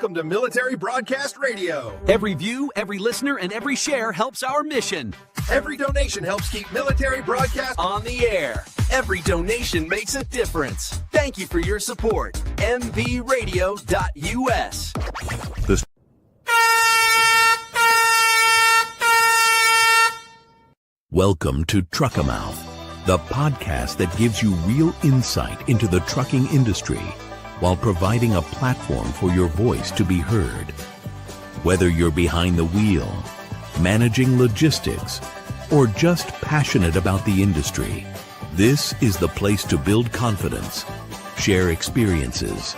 Welcome to Military Broadcast Radio. Every view, every listener, and every share helps our mission. Every donation helps keep Military Broadcast on the air. Every donation makes a difference. Thank you for your support. mvradio.us. Welcome to TruckerMouth, the podcast that gives you real insight into the trucking industry while providing a platform for your voice to be heard. Whether you're behind the wheel, managing logistics, or just passionate about the industry, this is the place to build confidence, share experiences,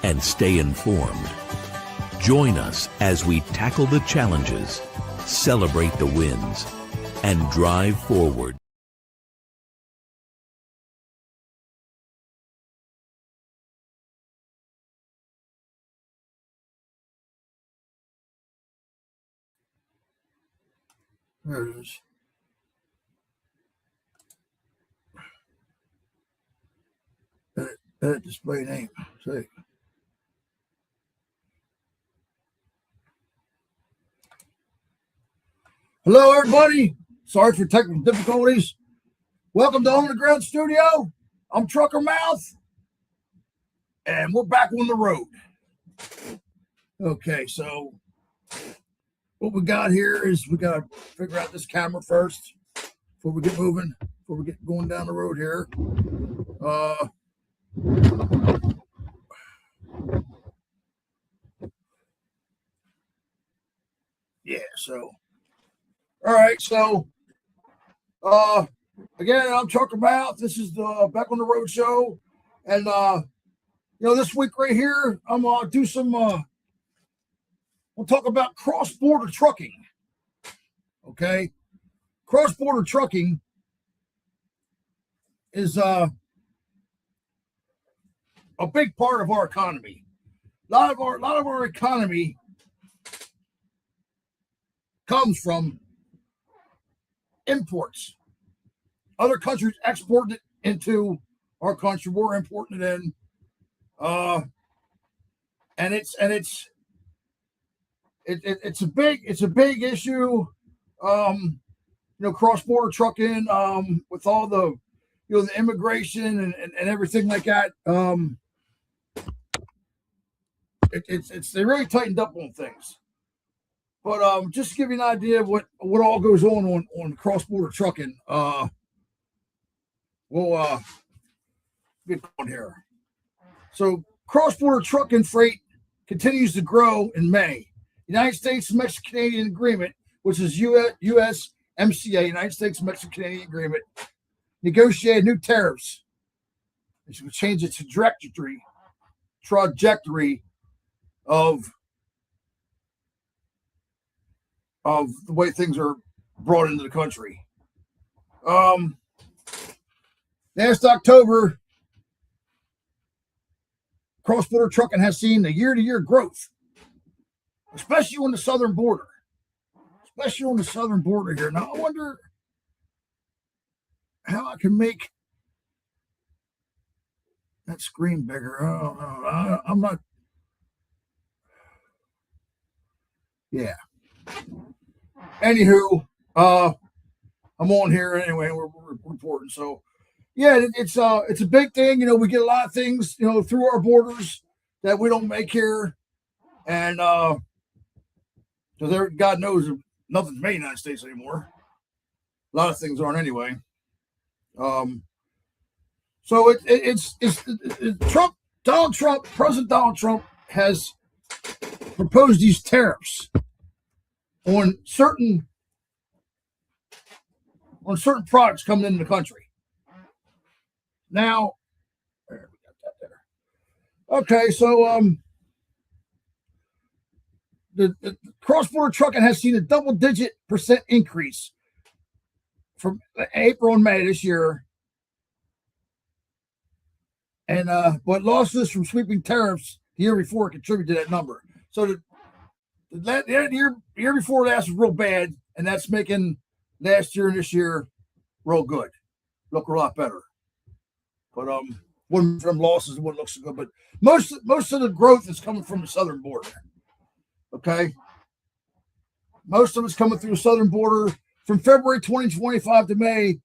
and stay informed. Join us as we tackle the challenges, celebrate the wins, and drive forward. There it is. Edit display name. See. Hello, everybody. Sorry for technical difficulties. Welcome to On the Ground Studio. I'm TruckerMouth, and we're back on the road. Okay, so what we got here is we got to figure out this camera first before we get moving, before we get going down the road here. Yeah, so all right, so again, I'm TruckerMouth. This is the Back on the Road show, and this week right here, I'm gonna do some. We'll talk about cross-border trucking. Okay, cross-border trucking is a big part of our economy. A lot of our economy comes from imports. Other countries export it into our country. We're importing it in, and it's a big issue. Cross-border trucking, with all the the immigration and everything like that. They really tightened up on things. But just to give you an idea of what all goes on cross-border trucking, we'll get going here. So cross-border trucking freight continues to grow in May. United States-Mexican-Canadian Agreement, which is USMCA, United States-Mexican-Canadian Agreement, negotiated new tariffs, which will change its trajectory of the way things are brought into the country. Last October, cross-border trucking has seen a year-to-year growth, especially on the southern border. Here. Now, I wonder how I can make that screen bigger. Oh, I'm not. Yeah. Anywho, I'm on here anyway. We're reporting. So, yeah, it's a big thing. We get a lot of things, through our borders that we don't make here, and because God knows nothing's made in the United States anymore. A lot of things aren't anyway. So it's President Donald Trump has proposed these tariffs on certain products coming into the country. Now, there, we got that there. Okay, so the cross-border trucking has seen a double-digit % increase from April and May this year, and but losses from sweeping tariffs the year before contributed to that number. So the year before last was real bad, and that's making last year and this year real good, look a lot better. But one of them losses, one looks good, but most of the growth is coming from the southern border. Okay, most of it's coming through the southern border from February 2025 to May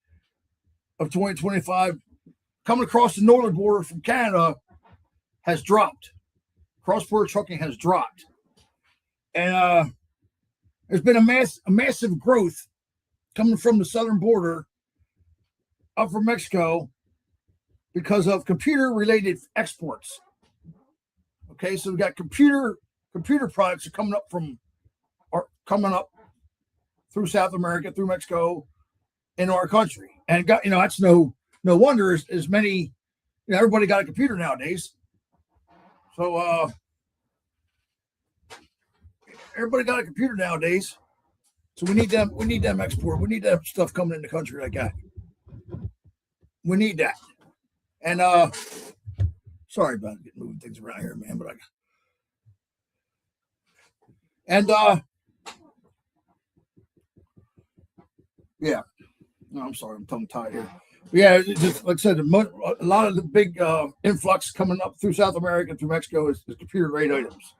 of 2025. Coming across the northern border from Canada has dropped. Cross-border trucking has dropped, and there's been a massive growth coming from the southern border up from Mexico because of computer-related exports. Okay, so we got computer products are coming up through South America, through Mexico, into our country, and that's no wonder as many. Everybody got a computer nowadays, so everybody got a computer nowadays. So we need them export. We need that stuff coming in the country like that. We need that. And sorry about moving things around here, man, but yeah. No, I'm sorry, I'm tongue tied here. Yeah, just like I said, a lot of the big influx coming up through South America, through Mexico is computer grade items.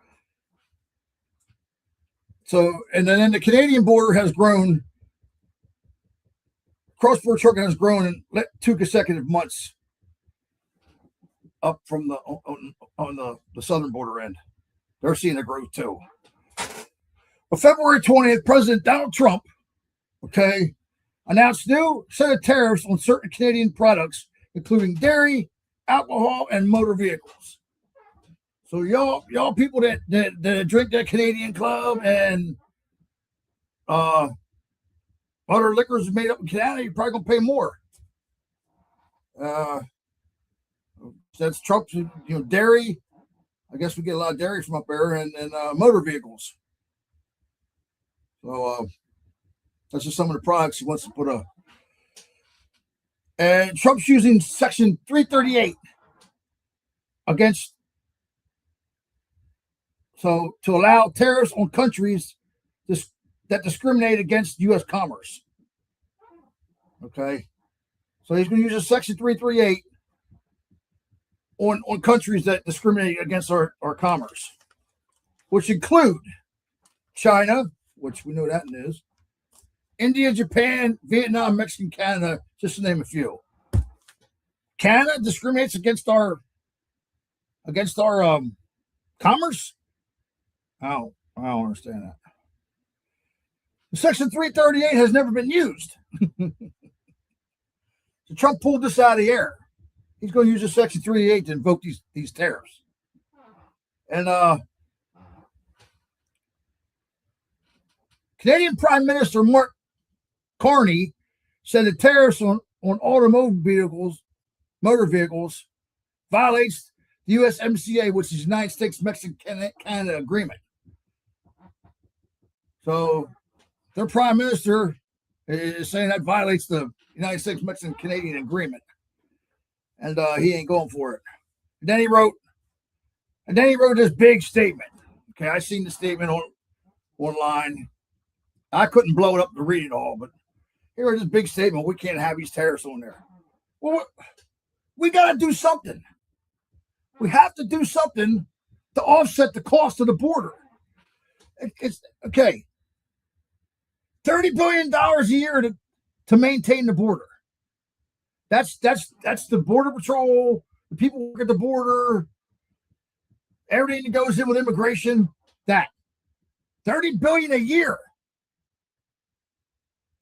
So, and then the Canadian border has grown. Cross-border trucking has grown in 2 consecutive months up from on the southern border end. They're seeing the growth too. On February 20th, President Donald Trump, announced new set of tariffs on certain Canadian products, including dairy, alcohol, and motor vehicles. So y'all people that drink that Canadian Club and other liquors made up in Canada, you're probably gonna pay more. That's Trump's, dairy. I guess we get a lot of dairy from up there, and motor vehicles. So that's just some of the products he wants to put up. And Trump's using Section 338 to allow tariffs on countries that discriminate against U.S. commerce. Okay, so he's going to use a Section 338 on countries that discriminate against our commerce, which include China, which we know that is, India, Japan, Vietnam, Mexico, Canada, just to name a few. Canada discriminates against our commerce? I don't understand that. Section 338 has never been used. So Trump pulled this out of the air. He's going to use the Section 338 to invoke these tariffs. And Canadian Prime Minister Mark Carney said the tariffs on motor vehicles violates the USMCA, which is United States Mexican Canada Agreement. So their prime minister is saying that violates the United States Mexican Canadian Agreement, and he ain't going for it. And then he wrote this big statement. Okay, I seen the statement online. I couldn't blow it up to read it all, but here is this big statement. We can't have these tariffs on there. Well, we got to do something. We have to do something to offset the cost of the border. It's okay. $30 billion a year to maintain the border. That's the Border Patrol, the people who work at the border, everything that goes in with immigration. That $30 billion a year.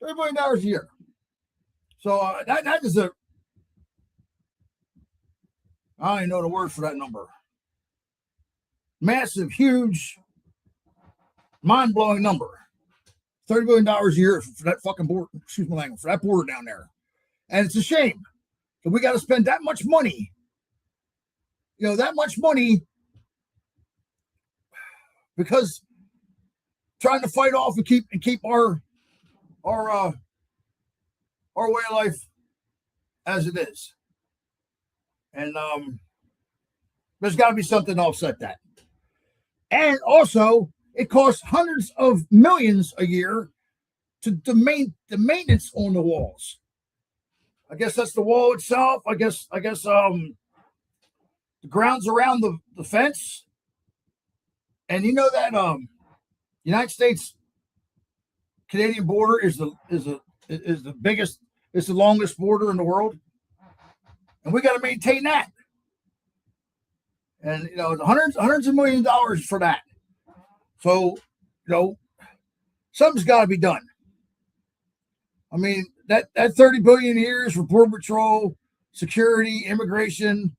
$30 billion a year. So that is I don't even know the word for that number. Massive, huge, mind-blowing number. $30 billion a year for that fucking border, excuse my language, for that border down there. And it's a shame that we got to spend that much money. That much money because trying to fight off and keep our way of life as it is. And there's got to be something to offset that. And also, it costs hundreds of millions a year to the maintenance on the walls. I guess that's the wall itself. I guess the grounds around the fence. And you know that United States Canadian border is the biggest, it's the longest border in the world, and we got to maintain that. And you know, it's hundreds of millions of dollars for that. So you know, something's got to be done. I mean, that 30 billion a year is for border patrol, security, immigration,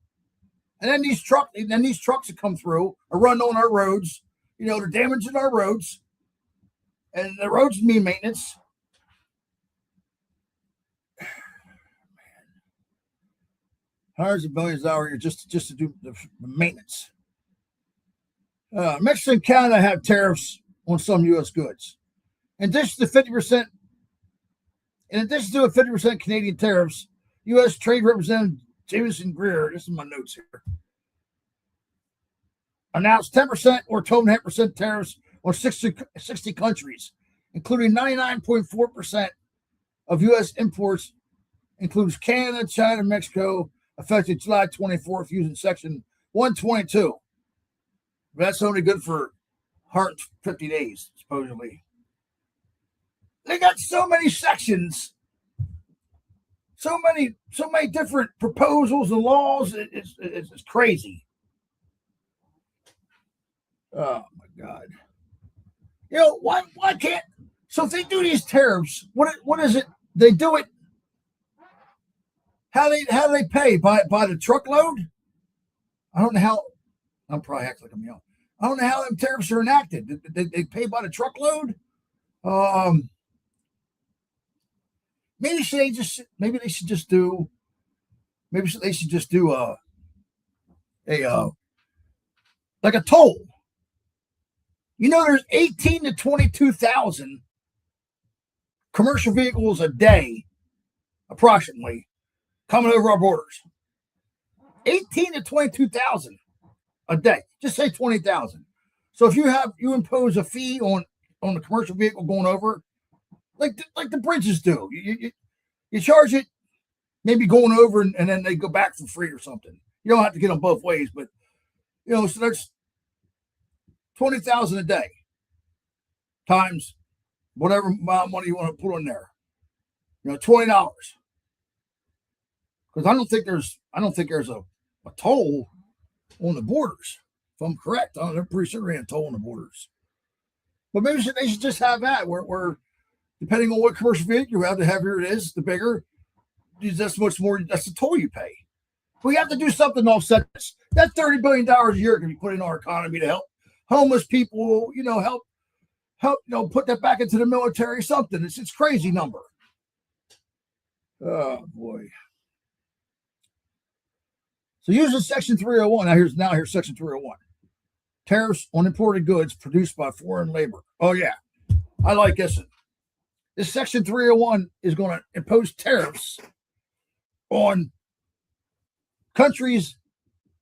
and then these trucks that come through are running on our roads. You know, they're damaging our roads, and the roads need maintenance. Hundreds of billions of dollars just to do the maintenance. Mexico and Canada have tariffs on some U.S. goods. In addition to 50%, in addition to a 50% Canadian tariffs, U.S. Trade Representative Jameson Greer, this is my notes here, announced 10% or 12.5% tariffs on 60 countries, including 99.4% of U.S. imports, includes Canada, China, and Mexico, effective July 24th, using Section 122. But that's only good for 150 days, supposedly. They got so many sections, so many different proposals and laws. It's crazy. Oh my God! You know why can't? So if they do these tariffs, what is it? They do it. How do they pay by the truckload? I don't know how. I'm probably acting like I'm young. I don't know how them tariffs are enacted. They pay by the truckload. Maybe they should just do like a toll. You know, there's 18 to 22,000 commercial vehicles a day, approximately, coming over our borders. 18 to 22,000 a day. Just say 20,000. So if you impose a fee on the commercial vehicle going over, like the bridges do, you charge it, maybe going over and then they go back for free or something. You don't have to get them both ways, but you know, so there's 20,000 a day times whatever amount of money you want to put on there. You know, $20. Because I don't think there's a toll on the borders. If I'm correct, I'm pretty sure there ain't a toll on the borders. But maybe they should just have that where depending on what commercial vehicle you have, the heavier it is, the bigger, that's much more. That's the toll you pay. We have to do something to offset this. That $30 billion a year can be put in our economy to help homeless people. You know, help. You know, put that back into the military. Something. It's crazy number. Oh boy. So using Section 301. Now here's Section 301. Tariffs on imported goods produced by foreign labor. Oh yeah, I like this. This Section 301 is going to impose tariffs on countries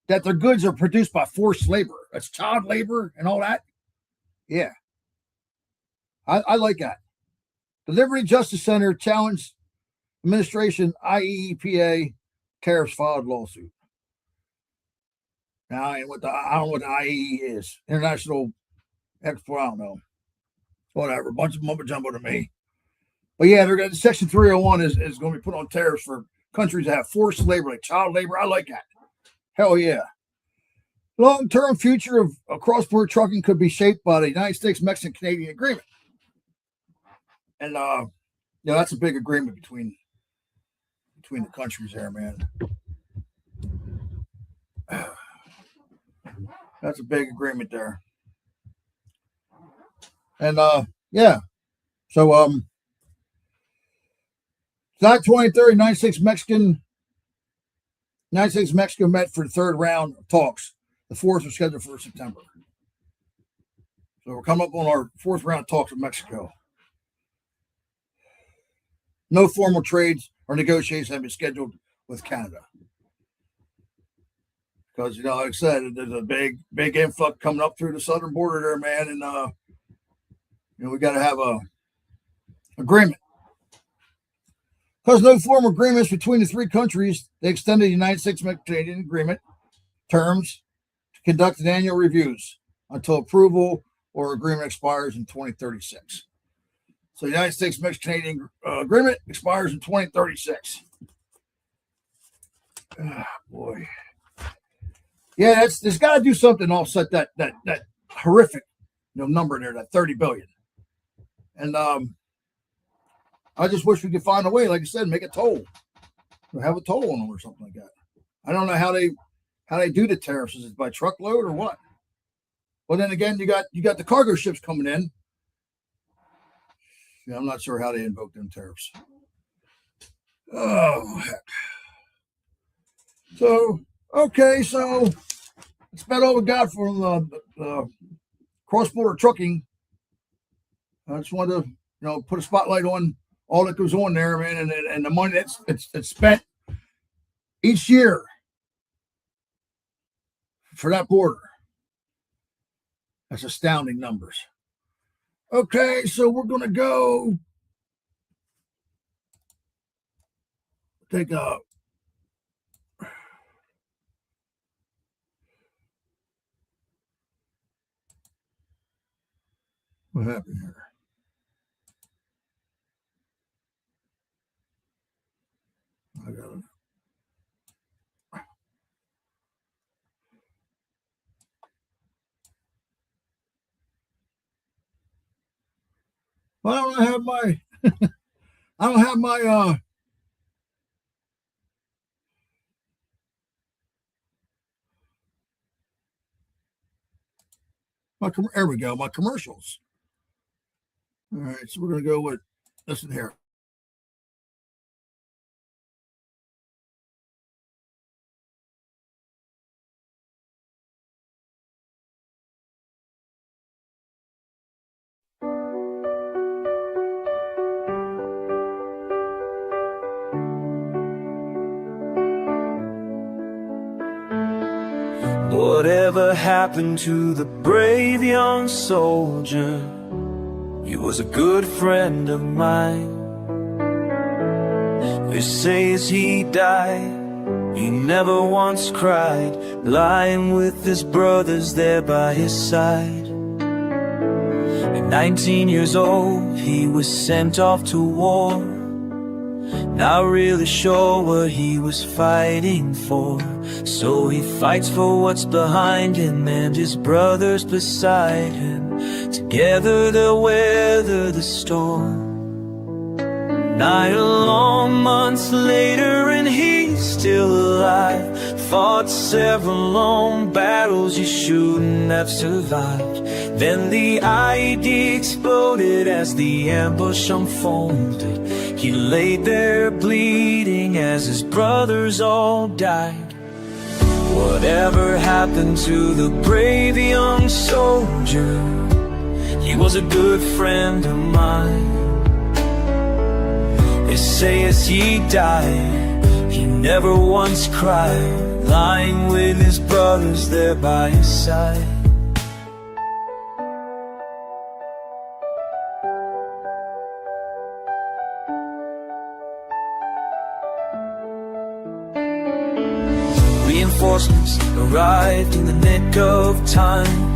that their goods are produced by forced labor. That's child labor and all that. Yeah. I like that. The Liberty Justice Center challenged administration IEEPA tariffs filed lawsuit. Now, I don't know what the IEE is. International Export, I don't know. Whatever. A bunch of mumbo jumbo to me. But yeah, they're going to Section 301 is going to be put on tariffs for countries that have forced labor, like child labor. I like that. Hell yeah. Long-term future of cross-border trucking could be shaped by the United States-Mexican-Canadian agreement. And that's a big agreement between the countries there, man. That's a big agreement there. And yeah. So July 23rd, United States Mexico met for the third round of talks. The fourth was scheduled for September. So we're coming up on our fourth round of talks with Mexico. No formal trades or negotiations have been scheduled with Canada. Because, you know, like I said, there's a big influx coming up through the southern border there, man. And, you know, we got to have a agreement. Because no formal agreements between the three countries, they extended the United States-Canadian agreement terms to conduct an annual reviews until approval or agreement expires in 2036. So the United States-Mexican agreement expires in 2036. Boy. Yeah, there's got to do something to offset that horrific number there, that 30 billion. And I just wish we could find a way, like I said, make a toll. Or have a toll on them or something like that. I don't know how they do the tariffs. Is it by truckload or what? Well, then again, you got the cargo ships coming in. Yeah, I'm not sure how they invoke them tariffs. Oh, heck. So, okay, so that's about all we got from cross-border trucking. I just wanted to, put a spotlight on all that goes on there, man, and the money that's spent each year for that border. That's astounding numbers. Okay, so we're going to go take a what happened here? I got it. Well, I don't have my there we go, my commercials. All right, so we're gonna go with listen here. Whatever happened to the brave young soldier? He was a good friend of mine. They say as he died, he never once cried, lying with his brothers there by his side. At 19 years old, he was sent off to war, not really sure what he was fighting for. So he fights for what's behind him and his brothers beside him. Together they'll weather the storm. 9 long months later and he's still alive. Fought several long battles you shouldn't have survived. Then the IED exploded as the ambush unfolded. He laid there bleeding as his brothers all died. Whatever happened to the brave young soldier? He was a good friend of mine. They say as he died, he never once cried, lying with his brothers there by his side. Reinforcements arrived in the nick of time.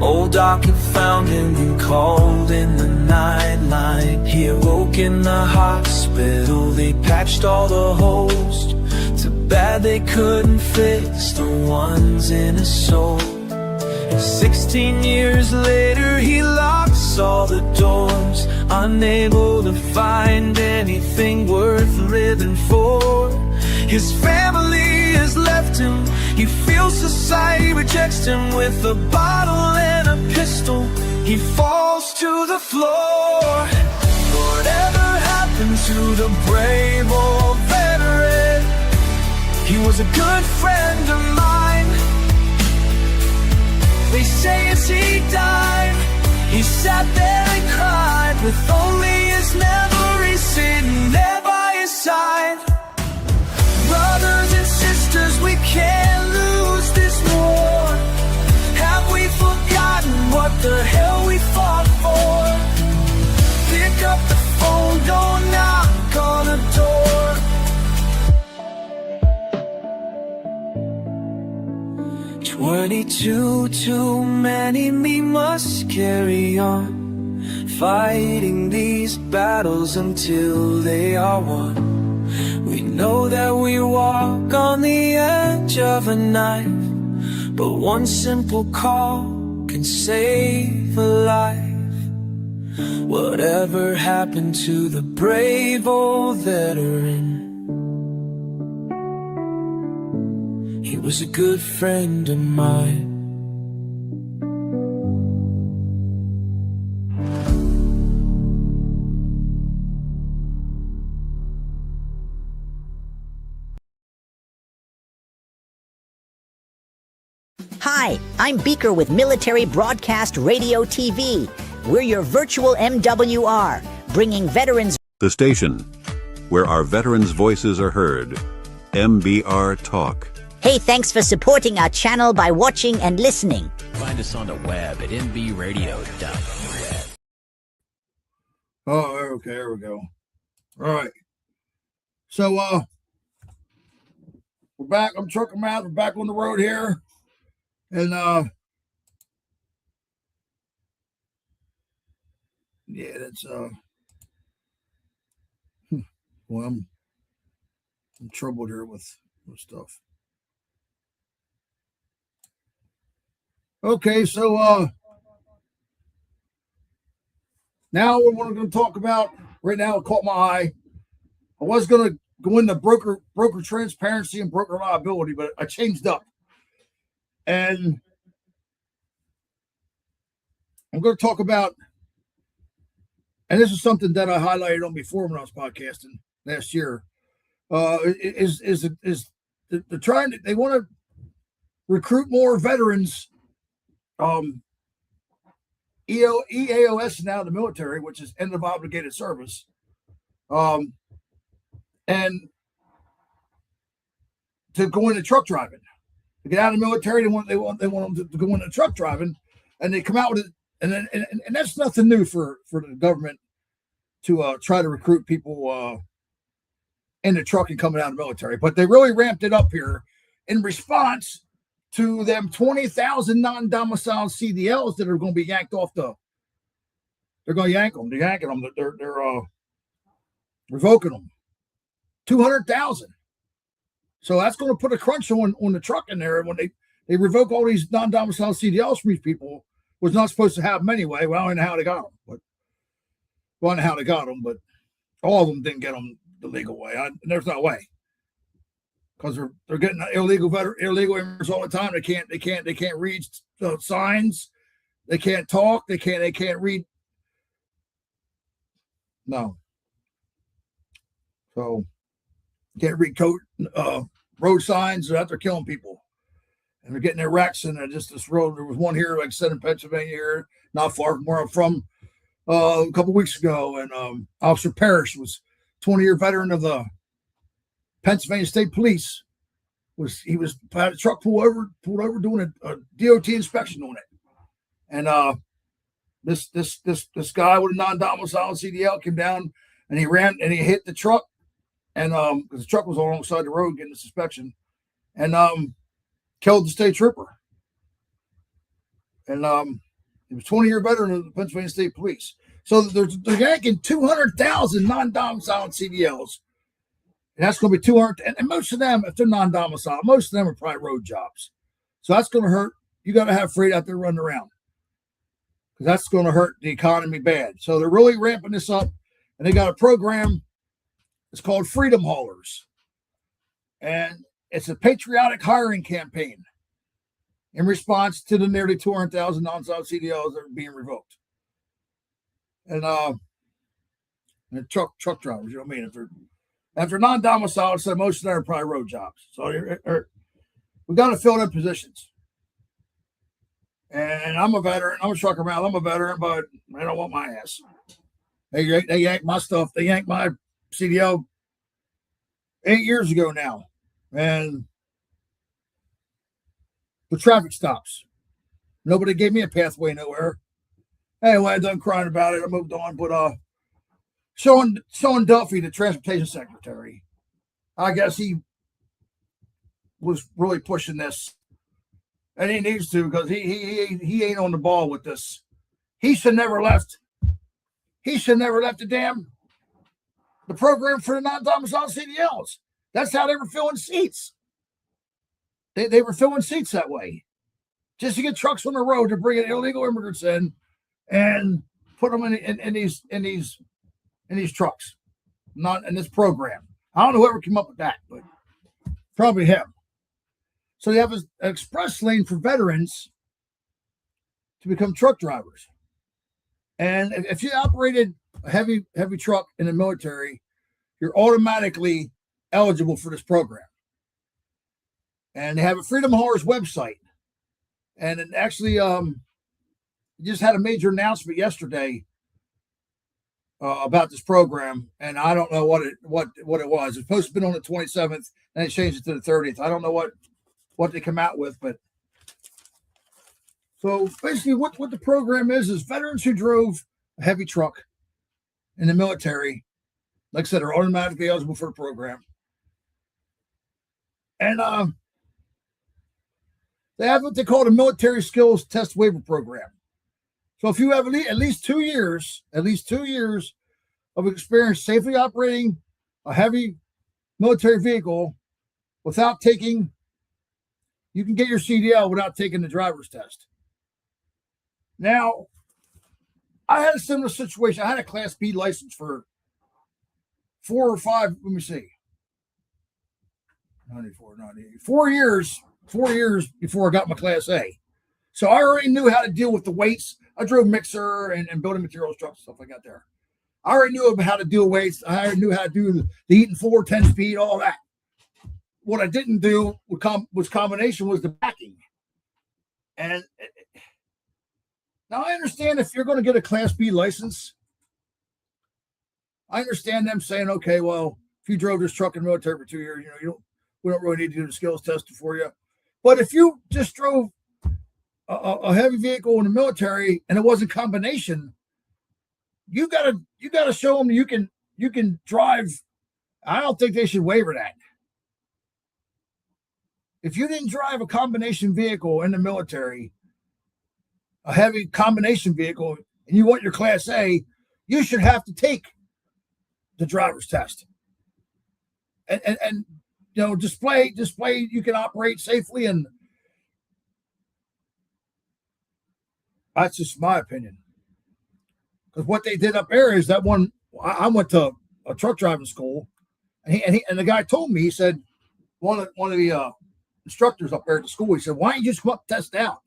Old Doc had found him and called in the nightline. He awoke in the hospital. They patched all the holes. Too bad they couldn't fix the ones in his soul. 16 years later he locks all the doors, unable to find anything worth living for. His family has left him. He feels society rejects him. With a bottle and a pistol, he falls to the floor. Whatever happened to the brave old veteran? He was a good friend of mine. They say as he died, he sat there and cried, with only his memories sitting there by his side. Brothers and sisters, we can't lose this war. Have we forgotten what the hell we fought for? Pick up the phone, don't knock on the door. Too many, we must carry on, fighting these battles until they are won. We know that we walk on the edge of a knife, but one simple call can save a life. Whatever happened to the brave old veteran? He was a good friend of mine. Hi, I'm Beaker with Military Broadcast Radio TV. We're your virtual MWR, bringing veterans. The station where our veterans' voices are heard. MBR Talk. Hey, thanks for supporting our channel by watching and listening. Find us on the web at mbradio.net. Oh, okay, there we go. All right. So, we're back. I'm TruckerMouth. We're back on the road here. And, yeah, that's, well, I'm troubled here with stuff. Okay, so, now what we're going to talk about right now, it caught my eye. I was going to go into broker transparency and broker liability, but I changed up. And I'm going to talk about, and this is something that I highlighted on before when I was podcasting last year, is they're trying to, they want to recruit more veterans. EAOS is now the military, which is end of obligated service. And to go into truck driving, to get out of the military, they want them to go into truck driving, and they come out with it, and that's nothing new for the government to try to recruit people into trucking coming out of the military. But they really ramped it up here in response to them 20,000 non-domiciled CDLs that are going to be yanked off the. They're going to yank them. They're yanking them. They're revoking them. 200,000. So that's going to put a crunch on the truck in there. When they revoke all these non-domiciled CDLs from these people, was not supposed to have them anyway. Well, I don't know how they got them, but all of them didn't get them the legal way. There's no way, because they're getting illegal immigrants all the time. They can't read signs. They can't talk. They can't read. No. So can't read road signs. They're out there killing people, and they're getting their wrecks. And just this road. There was one here, like I said, in Pennsylvania, here, not far from where I'm from, a couple weeks ago. And Officer Parrish was 20-year veteran of the Pennsylvania State Police. He had a truck pulled over doing a DOT inspection on it, and this guy with a non-domiciled CDL came down and he hit the truck, and because the truck was alongside the road getting this inspection, and killed the state trooper. And he was 20-year veteran of the Pennsylvania State Police. So they're yanking 200,000 non-domiciled CDLs. And that's going to be 200. And most of them, if they're non-domiciled, most of them are probably road jobs. So that's going to hurt. You got to have freight out there running around, because that's going to hurt the economy bad. So they're really ramping this up. And they got a program. It's called Freedom Haulers. And it's a patriotic hiring campaign in response to the nearly 200,000 non-domiciled CDLs that are being revoked. And truck drivers, you know what I mean? If they're non-domiciled, so most of them are probably road jobs. So we got to fill them positions. And I'm a veteran. I'm a TruckerMouth. I'm a veteran, but they don't want my ass. They yanked my stuff. They yanked my CDL 8 years ago now. And the traffic stops. Nobody gave me a pathway nowhere. Anyway, I'm done crying about it. I moved on. But Sean Duffy, the transportation secretary, I guess he was really pushing this. And he needs to, because he ain't on the ball with this. He should never left. He should never left the program for the non-domiciled CDLs. That's how they were filling seats. They were filling seats that way, just to get trucks on the road to bring in illegal immigrants in and put them in these trucks, not in this program. I don't know whoever came up with that, but probably him. So they have an express lane for veterans to become truck drivers. And if you operated a heavy truck in the military, you're automatically eligible for this program. And they have a Freedom Haulers website. And it actually just had a major announcement yesterday about this program. And I don't know what it was. It's supposed to be on the 27th, and they changed it to the 30th. I don't know what they come out with, but so basically what the program is veterans who drove a heavy truck in the military, like I said, are automatically eligible for the program. And they have what they call the Military Skills Test Waiver Program. So if you have at least 2 years of experience safely operating a heavy military vehicle without taking, you can get your CDL without taking the driver's test. Now, I had a similar situation. I had a Class B license for 4 or 5, let me see, 94, 98, 4 years before I got my Class A. So I already knew how to deal with the weights. I drove mixer and building materials trucks, stuff like that there. I already knew how to do weights. I already knew how to do the Eaton 4, 10 speed, all that. What I didn't do was combination was the backing. And now I understand if you're going to get a Class B license, I understand them saying, okay, well, if you drove this truck in the military for 2 years, we don't really need to do the skills test for you. But if you just drove a heavy vehicle in the military and it wasn't combination, you gotta show them you can drive. I don't think they should waiver that. If you didn't drive a combination vehicle in the military, a heavy combination vehicle, and you want your Class A, you should have to take the driver's test and display you can operate safely. And that's just my opinion. Because what they did up there is that one, I went to a truck driving school, and the guy told me, he said, one of the instructors up there at the school, he said, why don't you just come up and test out?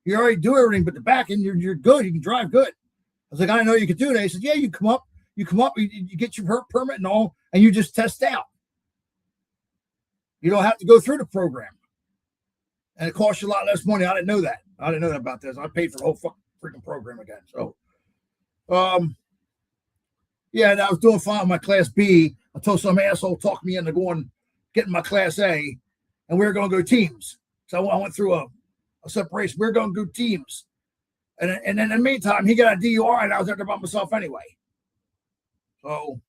You already do everything but the back end, you're good, you can drive good. I was like, I didn't know you could do that. He said, yeah, you come up, you get your permit and all, and you just test out. You don't have to go through the program. And it costs you a lot less money. I didn't know that. About this. I paid for the whole freaking program again. So, yeah, and I was doing fine with my Class B until some asshole talked me into getting my Class A, and we were going to go teams. So I went through a separation. We were going to go teams. And then in the meantime, he got a DUI, and I was out there by myself anyway. So,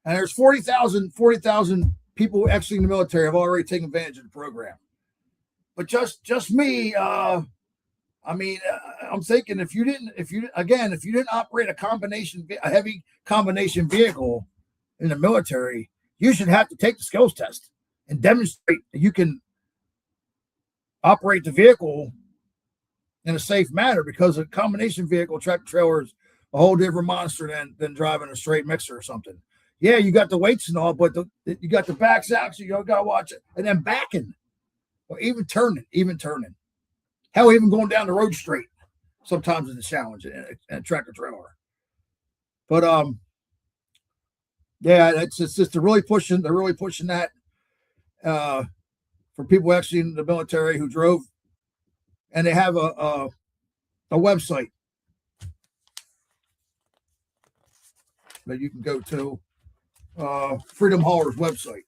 and there's 40,000 people actually in the military have already taken advantage of the program. But just me, I'm thinking if you didn't operate a heavy combination vehicle in the military, you should have to take the skills test and demonstrate that you can operate the vehicle in a safe manner, because a combination vehicle, tractor trailer, is a whole different monster than driving a straight mixer or something. Yeah, you got the weights and all, but you got the backs out, so you got to watch it. And then backing, or even turning. Hell, even going down the road straight sometimes is a challenge in a tractor trailer. But yeah, it's just they're really pushing that for people actually in the military who drove, and they have a website that you can go to, Freedom Haulers website.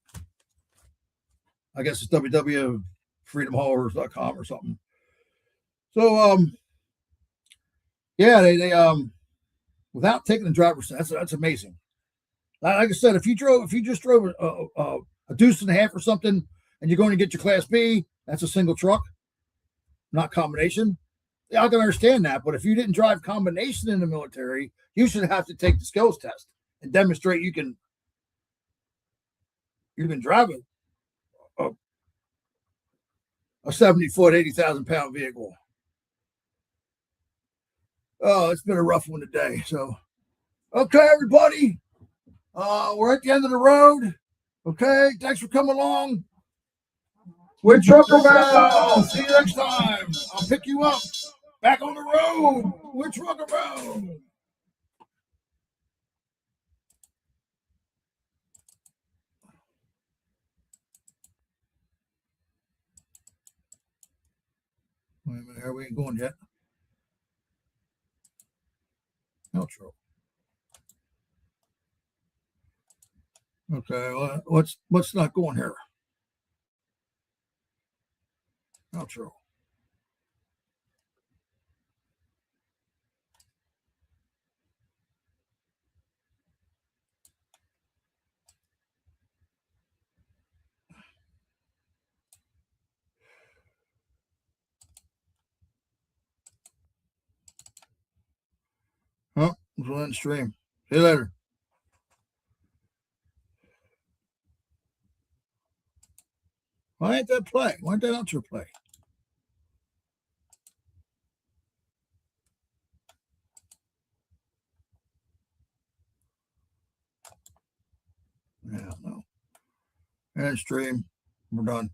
I guess it's www.freedomhaulers.com or something. So yeah, they without taking the driver's test, that's amazing. Like I said, if you just drove a deuce and a half or something and you're going to get your Class B, that's a single truck, not combination. Yeah, I can understand that, but if you didn't drive combination in the military, you should have to take the skills test and demonstrate you can drive a 70-foot, 80,000-pound vehicle. Oh, it's been a rough one today. So, okay, everybody, we're at the end of the road. Okay, thanks for coming along. We're TruckerMouth. See you next time. I'll pick you up. Back on the road. We're TruckerMouth. Wait a minute, we ain't going yet. Outro. Okay, well, what's not going here? Outro. Oh, we'll end stream. See you later. Why ain't that play? Why ain't that outro play? Yeah, no. End stream. We're done.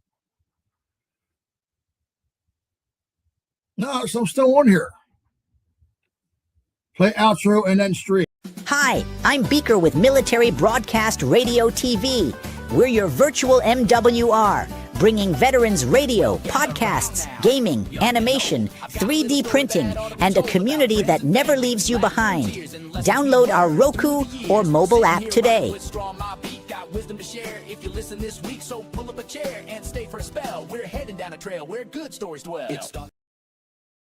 No, so I'm still on here. Play outro and then stream. Hi, I'm Beaker with Military Broadcast Radio TV. We're your virtual MWR, bringing veterans radio, podcasts, gaming, animation, 3D printing, and a community that never leaves you behind. Download our Roku or mobile app today. Wisdom to share if you listen this week, so pull up a chair and stay for a spell. We're heading down a trail where good stories dwell.